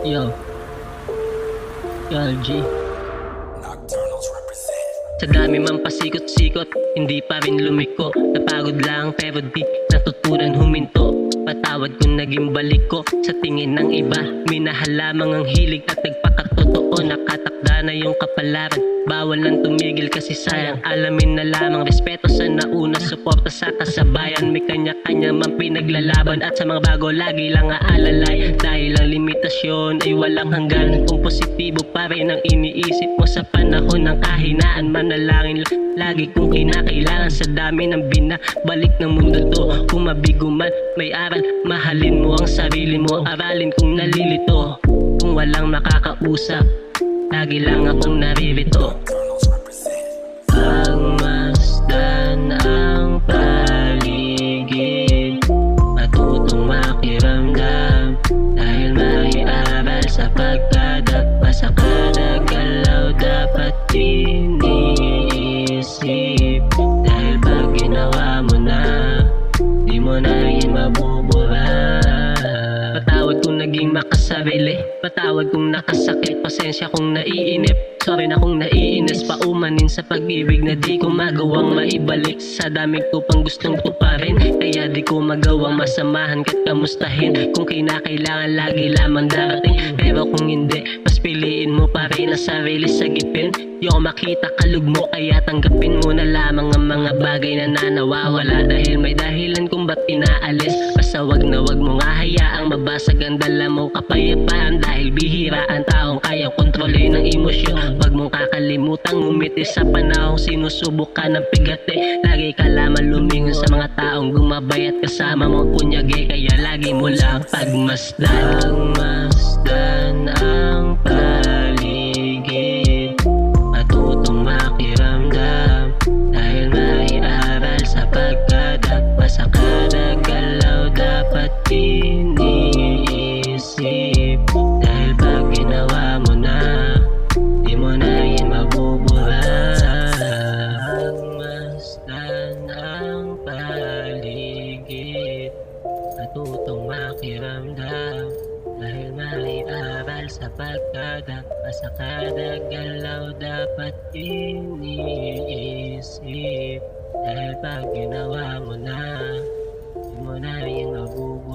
Yo, LG. Nocturnals represent. Sa dami man pasikot-sikot, hindi pa rin lumiko. Napagod lang pero di natutunan huminto. Patawad kung naging balik ko sa tingin ng iba. Minahal lamang ang hilig at nagpakatotoo. Nakatakda na yung kapalaran, bawal nang tumigil kasi sayang. Alamin na lamang respeto sa nauna, suporta sa kasabayan. May kanya-kanya man pinaglalaban at sa mga bago lagi lang aalalay. Dahil ang limitasyon ay walang hanggan. Kung positibo pa rin ang iniisip mo sa panahon ng kahinaan, manalangin lagi kung kinakailangan. Sa dami ng binabalik ng mundo to, kung mabigo man may aral, mahalin mo ang sarili mo. Aralin kung nalilito, kung walang makakausap, lagi lang akong naririto. Nocturnals represent. Pagmasdan ang paligid, matutong makiramdam. Dahil may aral sa pagkadakpa, sa kada galaw dapat iniisip. Dahil pag ginawa mo na, di mo na rin mabubura. Patawad kung naging makasarili, patawad kung nakasakit, pasensya kung naiinip. Sorry na kung naiinis, paumanin sa pag-ibig na di ko magawang maibalik. Sa daming tupang gustong tuparin, kaya di ko magawang masamahan ka't kamustahin. Kung kinakailangan lagi lamang darating, pero kung hindi, mas piliin mo pa rin ang sarili sa gipin. Di ako makita kalugmo, kaya tanggapin mo na lamang ang mga bagay na nawawala. Dahil may dahilan kung ba't inaalis, basta wag na wag mo nga hayaang mabasag ang dala mo kapayapaan. Dahil bihira ang taong kayang kontrolin ng emosyon. Wag mong kakalimutang umiti sa panahong sinusubok ka ng pigate. Lagi ka lamang lumingon sa mga taong gumabay at kasama mong kunyagi. Kaya lagi mo lang pagmasdan. Pagmasdan ang paligid, matutong makiramdam. Dahil may aral sa pagkadakpa, sa kada galaw dapat iniisip. Dahil pag ginawa mo na, di mo na rin mabubura. Pagmasdan ang paligid, matutong makiramdam. Dahil may aral sa pagkadakpa, sa kada galaw dapat iniisip. Dahil pag ginawa mo na, di mo na rin mabubura.